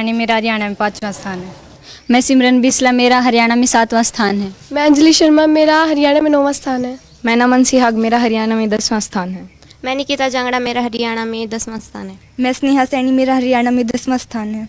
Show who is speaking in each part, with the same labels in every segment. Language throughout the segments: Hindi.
Speaker 1: सैनी, मेरा हरियाणा में 5वां स्थान है।
Speaker 2: मैं सिमरन बिस्ला, मेरा हरियाणा में 7वां स्थान है।
Speaker 3: मैं अंजलि शर्मा, मेरा हरियाणा में 9वां स्थान है।
Speaker 4: मैं नमन सिहाग, मेरा हरियाणा में 10वां स्थान है।
Speaker 5: मैं निकिता जांगड़ा, मेरा हरियाणा में 10वां स्थान है।
Speaker 6: मैं स्नेहा सैनी, मेरा हरियाणा में 10वां स्थान है।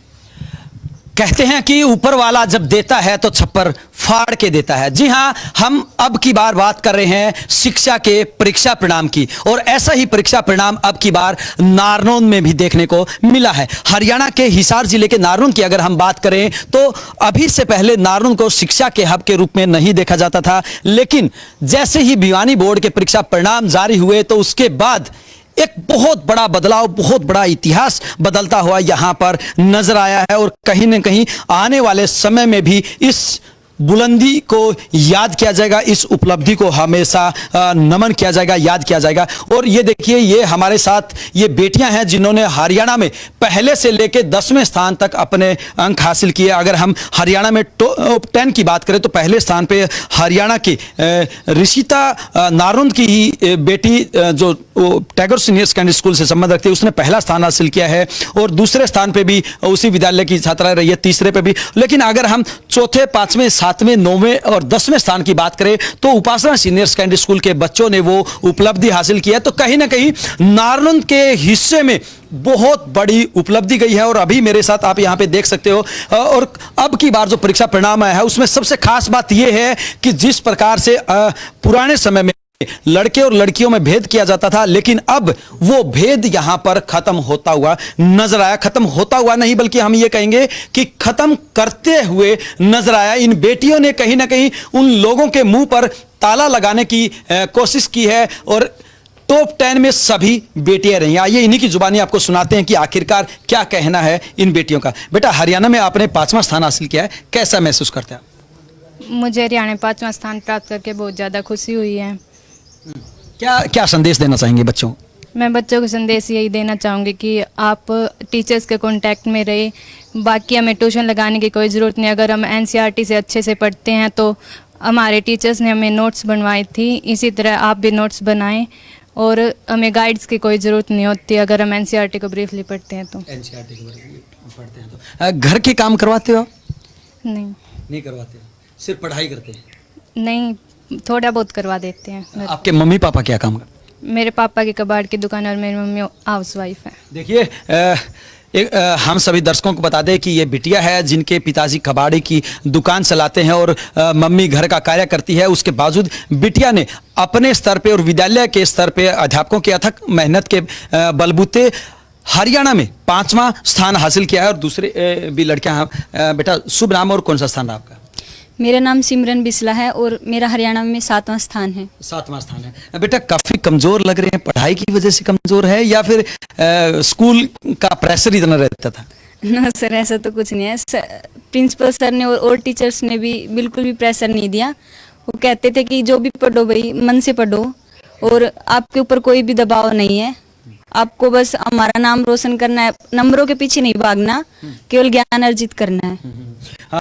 Speaker 7: कहते हैं कि ऊपर वाला जब देता है तो छप्पर फाड़ के देता है। जी हां, हम अब की बार बात कर रहे हैं शिक्षा के परीक्षा परिणाम की, और ऐसा ही परीक्षा परिणाम अब की बार नारनौंद में भी देखने को मिला है। हरियाणा के हिसार जिले के नारनौंद की अगर हम बात करें तो अभी से पहले नारनौंद को शिक्षा के हब के रूप में नहीं देखा जाता था, लेकिन जैसे ही भिवानी बोर्ड के परीक्षा परिणाम जारी हुए तो उसके बाद एक बहुत बड़ा बदलाव, बहुत बड़ा इतिहास बदलता हुआ यहां पर नजर आया है। और कहीं न कहीं आने वाले समय में भी इस बुलंदी को याद किया जाएगा, इस उपलब्धि को हमेशा नमन किया जाएगा, याद किया जाएगा। और ये देखिए, ये हमारे साथ ये बेटियां हैं जिन्होंने हरियाणा में पहले से लेकर 10वें स्थान तक अपने अंक हासिल किए। अगर हम हरियाणा में टॉप 10 की बात करें तो पहले स्थान पे हरियाणा की ऋषिता नारनौंद की ही बेटी जो टैगोर सीनियर सेकेंडरी स्कूल से संबंध रखती है, उसने पहला स्थान हासिल किया है। और दूसरे स्थान पे भी उसी विद्यालय की छात्रा रही है, तीसरे पे भी। लेकिन अगर हम चौथे, 5वें, 7वें, 9वें और 10वें स्थान की बात करें तो उपासना सीनियर सेकेंडरी स्कूल के बच्चों ने वो उपलब्धि हासिल की है। तो कहीं ना कहीं नारनौंद के हिस्से में बहुत बड़ी उपलब्धि गई है। और अभी मेरे साथ आप यहां पे देख सकते हो, और अब की बार जो परीक्षा परिणाम आया है उसमें सबसे खास बात यह है कि जिस प्रकार से पुराने समय में लड़के और लड़कियों में भेद किया जाता था, लेकिन अब वो भेद यहां पर खत्म होता हुआ नजर आया। खत्म होता हुआ नहीं, बल्कि हम ये कहेंगे कि खत्म करते हुए नजर आया। इन बेटियों ने कहीं ना कहीं उन लोगों के मुंह पर ताला लगाने की कोशिश की है, और टॉप 10 में सभी बेटियां रही। आइए इन्हीं की जुबानी आपको सुनाते हैं कि आखिरकार क्या कहना है इन बेटियों का। बेटा, हरियाणा में आपने 5वां स्थान हासिल किया है, कैसा महसूस करते हैं?
Speaker 1: मुझे हरियाणा में 5वां स्थान प्राप्त करके बहुत ज़्यादा खुशी हुई है।
Speaker 7: क्या क्या संदेश देना चाहेंगे बच्चों को?
Speaker 1: मैं बच्चों को संदेश यही देना चाहूँगी कि आप टीचर्स के कांटेक्ट में रहे। बाकी हमें ट्यूशन लगाने की कोई ज़रूरत नहीं। अगर हम एनसीईआरटी से अच्छे से पढ़ते हैं तो हमारे टीचर्स ने हमें नोट्स बनवाई थी, इसी तरह आप भी नोट्स बनाएं। और हमें गाइड्स की कोई ज़रूरत नहीं होती अगर हम एनसीईआरटी को ब्रीफली पढ़ते हैं तो।
Speaker 7: एनसीईआरटी को पढ़ते हैं तो घर के काम करवाते हो? नहीं करवाते, सिर्फ पढ़ाई करते हैं?
Speaker 1: नहीं, थोड़ा बहुत करवा देते हैं।
Speaker 7: आपके मम्मी पापा क्या काम करते?
Speaker 1: मेरे पापा की कबाड़ की दुकान और मेरी मम्मी हाउस वाइफ है।
Speaker 7: देखिए, हम सभी दर्शकों को बता दें कि ये बिटिया है जिनके पिताजी कबाड़ी की दुकान चलाते हैं और मम्मी घर का कार्य करती है। उसके बावजूद बिटिया ने अपने स्तर पे और विद्यालय के स्तर पे अध्यापकों की अथक मेहनत के बलबूते हरियाणा में 5वां स्थान हासिल किया है। और दूसरे भी लड़कियां हैं। बेटा, शुभ नाम और कौन सा स्थान है आपका?
Speaker 2: मेरा नाम सिमरन बिस्ला है और मेरा हरियाणा में 7वां स्थान है।
Speaker 7: 7वां स्थान है। बेटा, काफी कमजोर लग रहे हैं, पढ़ाई की वजह से कमजोर है या फिर स्कूल का प्रेशर इतना रहता था?
Speaker 2: ना सर, ऐसा तो कुछ नहीं है। प्रिंसिपल सर ने और टीचर्स ने भी बिल्कुल भी प्रेशर नहीं दिया। वो कहते थे कि जो भी पढ़ो भाई मन से पढ़ो, और आपके ऊपर कोई भी दबाव नहीं है। आपको बस हमारा नाम रोशन करना है, नंबरों के पीछे नहीं भागना, केवल ज्ञान अर्जित करना है।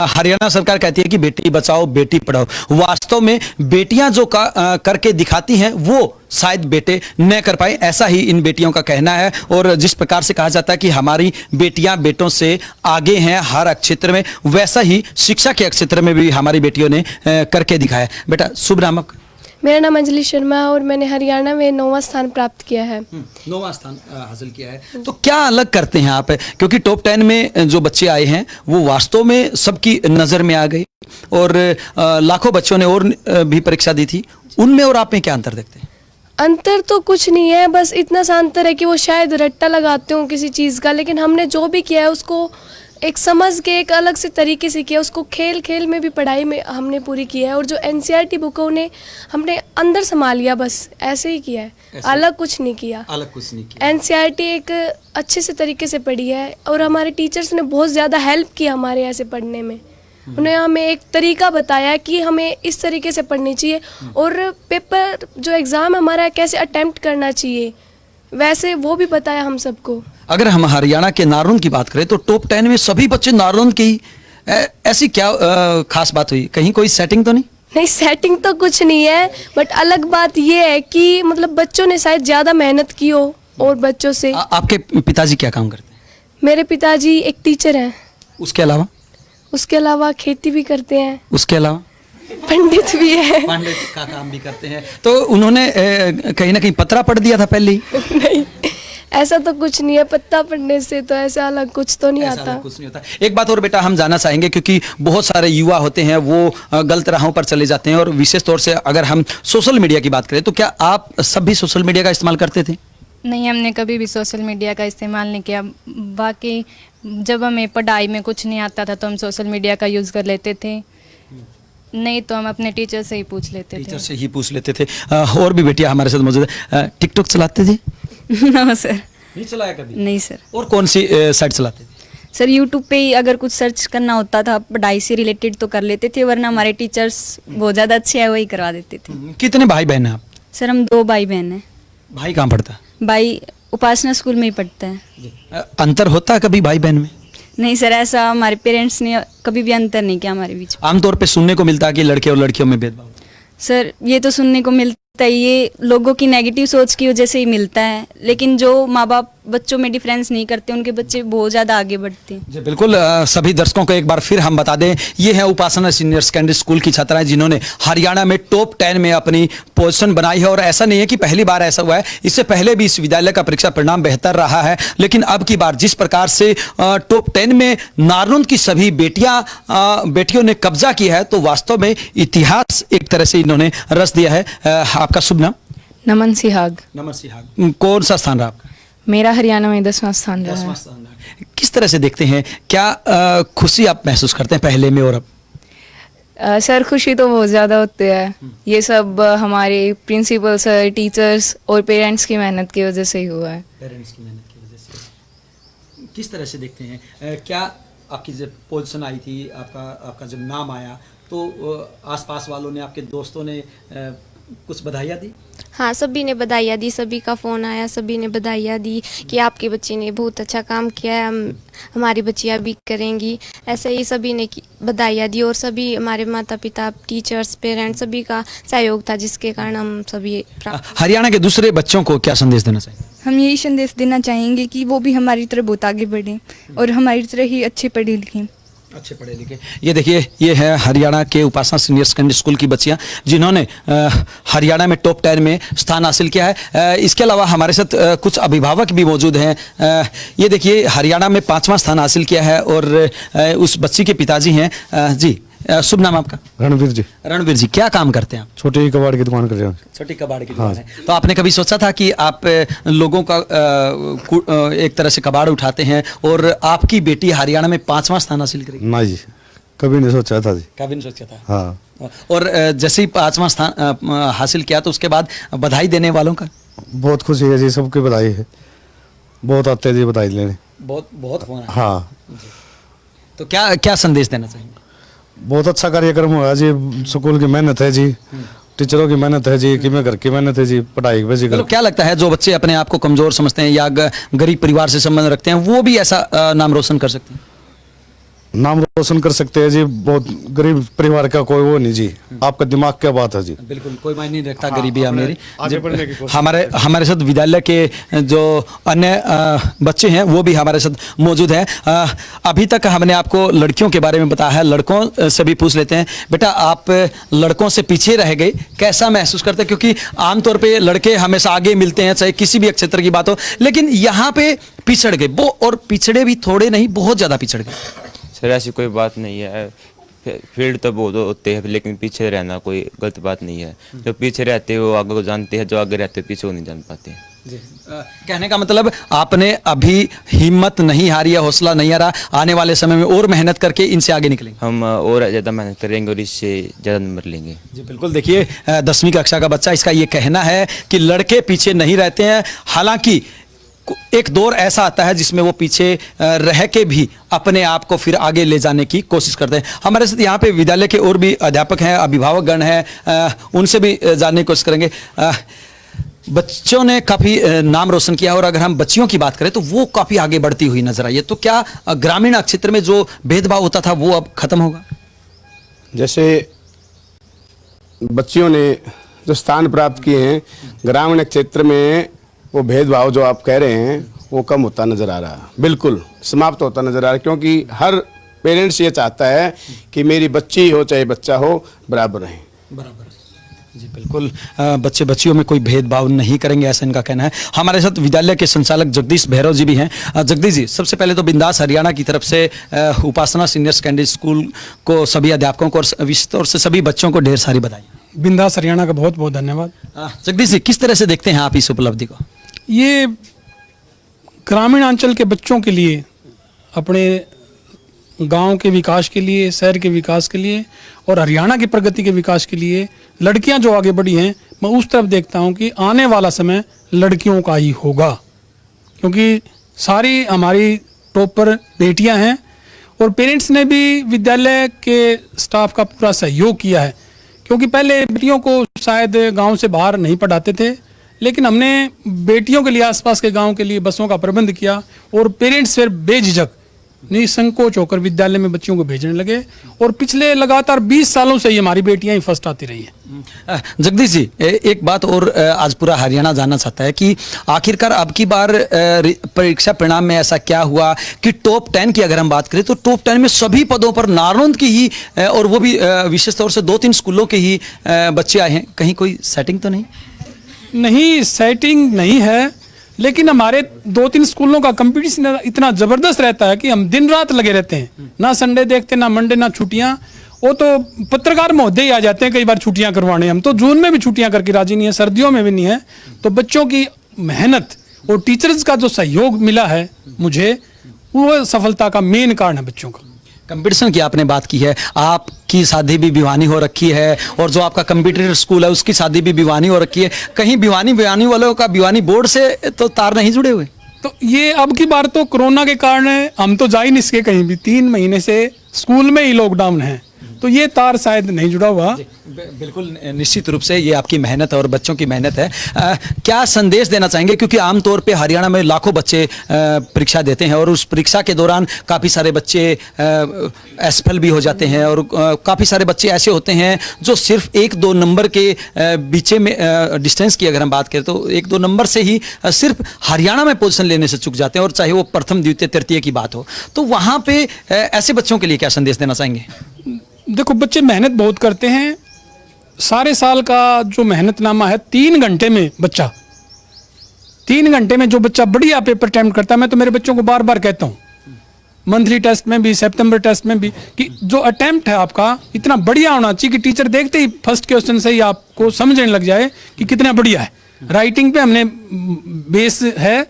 Speaker 7: हरियाणा सरकार कहती है कि बेटी बचाओ बेटी पढ़ाओ। वास्तव में बेटियां जो करके दिखाती हैं वो शायद बेटे न कर पाए, ऐसा ही इन बेटियों का कहना है। और जिस प्रकार से कहा जाता है कि हमारी बेटियां बेटों से आगे हैं हर क्षेत्र में, वैसा ही शिक्षा के क्षेत्र में भी हमारी बेटियों ने करके दिखाया। बेटा, शुभ नाम आपका?
Speaker 3: मेरा नाम अंजलि शर्मा है और मैंने हरियाणा में 9वां स्थान प्राप्त किया है।
Speaker 7: 9वां स्थान हासिल किया है। तो क्या अलग करते हैं आप? क्योंकि टॉप 10 में जो बच्चे आए हैं वो वास्तव में सबकी नज़र में आ गए, और लाखों बच्चों ने और भी परीक्षा दी थी, उनमें और आप में क्या अंतर देखते हैं?
Speaker 3: अंतर तो कुछ नहीं है, बस इतना सा अंतर है कि वो शायद रट्टा लगाते हो किसी चीज़ का, लेकिन हमने जो भी किया है उसको एक समझ के एक अलग से तरीके से किया। उसको खेल खेल में भी पढ़ाई में हमने पूरी की है। और जो एनसीईआरटी बुक उन्हें हमने अंदर संभाल लिया, बस ऐसे ही किया है, अलग कुछ नहीं किया। एनसीईआरटी एक अच्छे से तरीके से पढ़ी है और हमारे टीचर्स ने बहुत ज़्यादा हेल्प की हमारे ऐसे पढ़ने में। उन्हें हमें एक तरीका बताया कि हमें इस तरीके से पढ़नी चाहिए, और पेपर जो एग्ज़ाम हमारा कैसे अटेम्प्ट करना चाहिए वैसे वो भी बताया हम सबको।
Speaker 7: अगर हम हरियाणा के नारनौंद की बात करें तो टॉप 10 में सभी बच्चे नारनौंद के ही। ऐसी क्या खास बात हुई? कहीं कोई सेटिंग तो नहीं?
Speaker 3: नहीं, सेटिंग तो कुछ नहीं है, बट अलग बात ये है कि मतलब बच्चों ने शायद ज़्यादा मेहनत की हो और बच्चों से।
Speaker 7: आपके पिताजी क्या काम करते हैं?
Speaker 3: मेरे पिताजी एक टीचर हैं।
Speaker 7: उसके अलावा?
Speaker 3: उसके अलावा खेती भी करते हैं,
Speaker 7: उसके अलावा
Speaker 3: पंडित भी है।
Speaker 7: पंडित का काम भी करते हैं। तो उन्होंने कहीं ना कहीं पतरा पढ़ दिया था पहले ही?
Speaker 3: नहीं, ऐसा तो कुछ नहीं है, पत्ता पढ़ने से तो ऐसा अलग कुछ तो नहीं
Speaker 7: ऐसा
Speaker 3: आता।
Speaker 7: कुछ नहीं होता। एक बात और बेटा हम जानना चाहेंगे, क्योंकि बहुत सारे युवा होते हैं वो गलत राहों पर चले जाते हैं, और विशेष तौर से अगर हम सोशल मीडिया की बात करें तो क्या आप सब भी सोशल मीडिया का इस्तेमाल करते थे?
Speaker 1: नहीं, हमने कभी भी सोशल मीडिया का इस्तेमाल नहीं किया। बाकी जब हमें पढ़ाई में कुछ नहीं आता था तो हम सोशल मीडिया का यूज़ कर लेते थे, नहीं तो हम अपने टीचर से ही पूछ लेते थे।
Speaker 7: टीचर से ही पूछ लेते थे। और भी बेटियां हमारे साथ मौजूद है। टिकटॉक चलाते थे?
Speaker 2: नो सर,
Speaker 7: नहीं चलाया कभी?
Speaker 2: नहीं सर।
Speaker 7: और कौन सी साइट चलाते थे?
Speaker 2: सर यूट्यूब पे ही अगर कुछ सर्च करना होता था पढ़ाई से रिलेटेड तो कर लेते थे, वरना हमारे टीचर्स बहुत ज़्यादा अच्छे हैं, वही करवा देते थे।
Speaker 7: कितने भाई बहन हैं आप?
Speaker 2: सर हम 2 भाई बहन हैं।
Speaker 7: भाई कहाँ पढ़ता है?
Speaker 2: भाई उपासना स्कूल में ही पढ़ता है।
Speaker 7: अंतर होता है कभी भाई बहन में?
Speaker 2: नहीं सर, ऐसा हमारे पेरेंट्स ने कभी भी अंतर नहीं किया हमारे बीच में।
Speaker 7: आमतौर पे सुनने को मिलता है कि लड़के और लड़कियों में भेदभाव।
Speaker 2: सर ये तो सुनने को मिलता है, ये लोगों की नेगेटिव सोच की वजह से ही मिलता है, लेकिन जो माँ बाप बच्चों में डिफरेंस नहीं करते उनके बच्चे बहुत ज़्यादा आगे बढ़ते हैं।
Speaker 7: जी बिल्कुल। सभी दर्शकों को एक बार फिर हम बता दें, ये है उपासना सीनियर सेकेंडरी स्कूल की छात्राएं जिन्होंने हरियाणा में टॉप 10 में अपनी पोजीशन बनाई है। और ऐसा नहीं है कि पहली बार ऐसा हुआ है, इससे पहले भी इस विद्यालय का परीक्षा परिणाम बेहतर रहा है, लेकिन अब की बार जिस प्रकार से टॉप 10 में नारनौंद की सभी बेटियों ने कब्जा किया है, तो वास्तव में इतिहास एक तरह से इन्होंने रच दिया है। आपका शुभ नाम?
Speaker 4: नमन सिहाग।
Speaker 7: नमन सिहाग। कौन सा स्थान रहा आपका?
Speaker 4: मेरा हरियाणा में 10वां स्थान रहा है।
Speaker 7: किस तरह से देखते हैं, क्या खुशी आप महसूस करते हैं पहले में और अब?
Speaker 4: सर खुशी तो बहुत ज़्यादा होती है, ये सब हमारे प्रिंसिपल सर, टीचर्स और पेरेंट्स की मेहनत की वजह से ही हुआ है।
Speaker 7: पेरेंट्स की मेहनत की वजह से। किस तरह से देखते हैं, क्या आपकी जब पोजीशन आई थी, आपका जब नाम आया, तो आसपास वालों ने, आपके दोस्तों ने कुछ बधाइयाँ दी?
Speaker 5: हाँ, सभी ने बधाइयाँ दी, सभी का फ़ोन आया, सभी ने बधाइयाँ दी कि आपके बच्चे ने बहुत अच्छा काम किया है, हमारी बच्चियाँ भी करेंगी। ऐसे ही सभी ने बधाइयाँ दी, और सभी हमारे माता पिता, टीचर्स, पेरेंट्स सभी का सहयोग था, जिसके कारण हम सभी
Speaker 7: हरियाणा के दूसरे बच्चों को क्या संदेश देना चाहिए?
Speaker 6: हम यही संदेश देना चाहेंगे कि वो भी हमारी तरह बहुत आगे बढ़ें और हमारी तरह ही अच्छे पढ़े लिखें।
Speaker 7: अच्छे पढ़े लिखे। ये देखिए, ये है हरियाणा के उपासना सीनियर सेकेंडरी स्कूल की बच्चियां जिन्होंने हरियाणा में टॉप 10 में स्थान हासिल किया है। इसके अलावा हमारे साथ कुछ अभिभावक भी मौजूद हैं। ये देखिए, हरियाणा में 5वां स्थान हासिल किया है, और उस बच्ची के पिताजी हैं। जी शुभ नाम आपका?
Speaker 8: रणवीर जी।
Speaker 7: रणवीर जी, क्या काम करते हैं आप?
Speaker 8: छोटी कबाड़ की दुकान कर रहे हैं।
Speaker 7: छोटी कबाड़ की दुकान है। तो आपने कभी सोचा था कि आप लोगों का एक तरह से कबाड़ उठाते हैं और आपकी बेटी हरियाणा में 5वां स्थान हासिल करेगी?
Speaker 8: ना जी, कभी नहीं सोचा था जी।
Speaker 7: कभी नहीं सोचा था।
Speaker 8: हाँ।
Speaker 7: और जैसे ही 5वां स्थान हासिल किया तो उसके बाद बधाई देने वालों का?
Speaker 8: बहुत खुशी है जी, सबकी बधाई है, बहुत आते हैं जी बधाई लेने।
Speaker 7: बहुत फोन आया।
Speaker 8: हाँ।
Speaker 7: तो क्या संदेश देना चाहिए?
Speaker 8: बहुत अच्छा कार्यक्रम हुआ जी, स्कूल की मेहनत है जी, टीचरों की मेहनत है जी, कि मैं घर की मेहनत है जी, पढ़ाई पे जी।
Speaker 7: क्या लगता है, जो बच्चे अपने आप को कमजोर समझते हैं या गरीब परिवार से संबंध रखते हैं, वो भी ऐसा नाम रोशन कर सकते हैं?
Speaker 8: नाम रोशन कर सकते हैं जी, बहुत गरीब परिवार का कोई वो नहीं जी, आपका दिमाग क्या बात है जी।
Speaker 7: बिल्कुल, कोई मायने नहीं रखता गरीबी या मेरी।
Speaker 8: आगे बढ़ने की कोशिश।
Speaker 7: हमारे साथ विद्यालय के जो अन्य बच्चे हैं वो भी हमारे साथ मौजूद हैं। अभी तक हमने आपको लड़कियों के बारे में बताया है, लड़कों से भी पूछ लेते हैं। बेटा, आप लड़कों से पीछे रह गए, कैसा महसूस करते हैं? क्योंकि आमतौर पर लड़के हमेशा आगे मिलते हैं, चाहे किसी भी क्षेत्र की बात हो, लेकिन यहाँ पे पिछड़ गए वो, और पिछड़े भी थोड़े नहीं, बहुत ज़्यादा पिछड़ गए।
Speaker 9: सर ऐसी कोई बात नहीं है, फील्ड तो बहुत होते हैं, लेकिन पीछे रहना कोई गलत बात नहीं है। जो पीछे रहते हैं वो आगे को जानते हैं, जो आगे रहते हैं पीछे को नहीं जान पाते।
Speaker 7: कहने का मतलब आपने अभी हिम्मत नहीं हारी है, हौसला नहीं हारा, आने वाले समय में और मेहनत करके इनसे आगे निकलेंगे।
Speaker 9: हम और ज़्यादा मेहनत करेंगे और इससे ज़्यादा नंबर लेंगे। जी
Speaker 7: बिल्कुल। देखिए, 10वीं कक्षा का बच्चा, इसका ये कहना है कि लड़के पीछे नहीं रहते हैं। हालांकि एक दौर ऐसा आता है जिसमें वो पीछे रह के भी अपने आप को फिर आगे ले जाने की कोशिश करते हैं। हमारे साथ यहाँ पे विद्यालय के और भी अध्यापक हैं, अभिभावक गण हैं, उनसे भी जानने की कोशिश करेंगे। बच्चों ने काफ़ी नाम रोशन किया, और अगर हम बच्चियों की बात करें तो वो काफ़ी आगे बढ़ती हुई नजर आई है। तो क्या ग्रामीण क्षेत्र में जो भेदभाव होता था वो अब खत्म होगा?
Speaker 10: जैसे बच्चियों ने जो स्थान प्राप्त किए हैं ग्रामीण क्षेत्र में, वो भेदभाव जो आप कह रहे हैं वो कम होता नज़र आ रहा है, बिल्कुल समाप्त होता नज़र आ रहा है, क्योंकि हर पेरेंट्स ये चाहता है कि मेरी बच्ची हो चाहे बच्चा हो बराबर रहें।
Speaker 7: बराबर जी, बिल्कुल बच्चे बच्चियों में कोई भेदभाव नहीं करेंगे, ऐसा इनका कहना है। हमारे साथ विद्यालय के संचालक जगदीश भैरव जी भी हैं। जगदीश जी, सबसे पहले तो बिंदास हरियाणा की तरफ से उपासना सीनियर सेकेंडरी स्कूल को, सभी अध्यापकों को और विशेष तौर से सभी बच्चों को ढेर सारी बधाई।
Speaker 11: बिंदास हरियाणा का बहुत बहुत धन्यवाद।
Speaker 7: जगदीश जी, किस तरह से देखते हैं आप इस उपलब्धि को?
Speaker 11: ये ग्रामीण अंचल के बच्चों के लिए, अपने गांव के विकास के लिए, शहर के विकास के लिए और हरियाणा की प्रगति के विकास के लिए लड़कियां जो आगे बढ़ी हैं, मैं उस तरफ देखता हूं कि आने वाला समय लड़कियों का ही होगा, क्योंकि सारी हमारी टॉपर बेटियां हैं और पेरेंट्स ने भी विद्यालय के स्टाफ का पूरा सहयोग किया है, क्योंकि पहले बेटियों को शायद गांव से बाहर नहीं पढ़ाते थे, लेकिन हमने बेटियों के लिए आसपास के गांव के लिए बसों का प्रबंध किया और पेरेंट्स फिर बेझिझक निसंकोच होकर विद्यालय में बच्चियों को भेजने लगे और पिछले लगातार 20 सालों से ही हमारी बेटियां ही फर्स्ट आती रही हैं।
Speaker 7: जगदीश जी, एक बात और आज पूरा हरियाणा जानना चाहता है कि आखिरकार अब की बार परीक्षा परिणाम में ऐसा क्या हुआ कि टॉप 10 की अगर हम बात करें तो टॉप 10 में सभी पदों पर नारनौंद की ही और वो भी विशेष तौर से 2-3 स्कूलों के ही बच्चे आए हैं। कहीं कोई सेटिंग तो नहीं?
Speaker 11: नहीं, सेटिंग नहीं है, लेकिन हमारे 2-3 स्कूलों का कंपटीशन इतना जबरदस्त रहता है कि हम दिन रात लगे रहते हैं, ना संडे देखते, ना मंडे, ना छुट्टियां। वो तो पत्रकार महोदय ही आ जाते हैं कई बार छुट्टियां करवाने, हम तो जून में भी छुट्टियां करके राजी नहीं है, सर्दियों में भी नहीं है। तो बच्चों की मेहनत और टीचर्स का जो सहयोग मिला है मुझे, वो सफलता का मेन कारण है बच्चों का।
Speaker 7: कंपटीशन की आपने बात की है, आपकी शादी भी भिवानी हो रखी है और जो आपका कंप्यूटर स्कूल है उसकी शादी भी भिवानी हो रखी है। कहीं भिवानी वालों का भिवानी बोर्ड से तो तार नहीं जुड़े हुए?
Speaker 11: तो ये अब की बार तो कोरोना के कारण हम तो जा ही नहीं सके कहीं भी, 3 महीने से स्कूल में ही लॉकडाउन है, तो ये तार शायद नहीं जुड़ा हुआ।
Speaker 7: बिल्कुल निश्चित रूप से ये आपकी मेहनत और बच्चों की मेहनत है। क्या संदेश देना चाहेंगे, क्योंकि आमतौर पे हरियाणा में लाखों बच्चे परीक्षा देते हैं और उस परीक्षा के दौरान काफ़ी सारे बच्चे असफल भी हो जाते हैं और काफ़ी सारे बच्चे ऐसे होते हैं जो सिर्फ 1-2 नंबर के बीचे में डिस्टेंस की अगर हम बात करें तो 1-2 नंबर से ही सिर्फ हरियाणा में पोजीशन लेने से चूक जाते हैं, और चाहे वो प्रथम, द्वितीय, तृतीय की बात हो, तो वहाँ पे ऐसे बच्चों के लिए क्या संदेश देना चाहेंगे?
Speaker 11: देखो, बच्चे मेहनत बहुत करते हैं, सारे साल का जो मेहनतनामा है 3 घंटे में बच्चा 3 घंटे में जो बच्चा बढ़िया पेपर अटेम्प्ट करता है, मैं तो मेरे बच्चों को बार बार कहता हूँ, मंथली टेस्ट में भी, सितंबर टेस्ट में भी, कि जो अटेम्प्ट है आपका इतना बढ़िया होना चाहिए कि टीचर देखते ही फर्स्ट क्वेश्चन से ही आपको समझने लग जाए कि कितना बढ़िया है। राइटिंग पे हमने बेस है,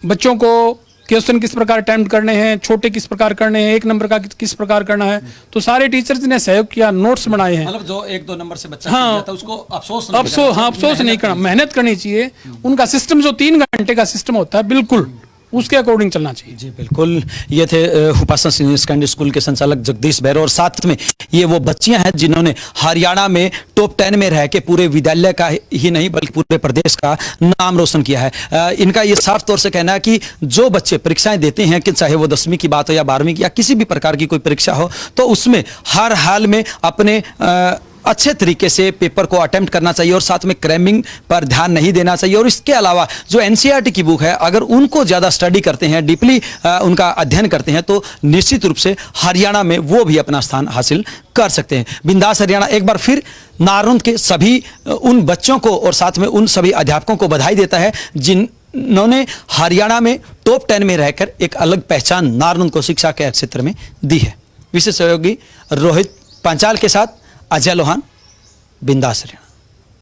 Speaker 11: बच्चों को क्वेश्चन किस प्रकार अटेम्प्ट करने हैं, छोटे किस प्रकार करने हैं, 1 नंबर का किस प्रकार करना है, तो सारे टीचर्स ने सहयोग किया, नोट्स बनाए हैं।
Speaker 7: मतलब जो 1-2 नंबर से बच्चा
Speaker 11: हाँ,
Speaker 7: उसको अफसोस
Speaker 11: नहीं करना, मेहनत करनी चाहिए। उनका सिस्टम जो 3 घंटे का सिस्टम होता है, बिल्कुल उसके अकॉर्डिंग चलना चाहिए।
Speaker 7: जी बिल्कुल, ये थे उपासना सीनियर सेकेंडरी स्कूल के संचालक जगदीश भैरव, और साथ में ये वो बच्चियां हैं जिन्होंने हरियाणा में टॉप 10 में रह के पूरे विद्यालय का ही नहीं बल्कि पूरे प्रदेश का नाम रोशन किया है। इनका ये साफ तौर से कहना है कि जो बच्चे परीक्षाएं देते हैं, कि चाहे वो 10वीं की बात हो या 12वीं की या किसी भी प्रकार की कोई परीक्षा हो, तो उसमें हर हाल में अपने अच्छे तरीके से पेपर को अटेम्प्ट करना चाहिए और साथ में क्रैमिंग पर ध्यान नहीं देना चाहिए। और इसके अलावा जो एनसीईआरटी की बुक है, अगर उनको ज़्यादा स्टडी करते हैं, डीपली उनका अध्ययन करते हैं, तो निश्चित रूप से हरियाणा में वो भी अपना स्थान हासिल कर सकते हैं। बिंदास हरियाणा एक बार फिर नारनौंद के सभी उन बच्चों को और साथ में उन सभी अध्यापकों को बधाई देता है जिन्होंने हरियाणा में टॉप 10 में रहकर एक अलग पहचान नारनौंद को शिक्षा के क्षेत्र में दी है। विशेष सहयोगी रोहित पांचाल के साथ अजय लोहान, बिंदास हरियाणा।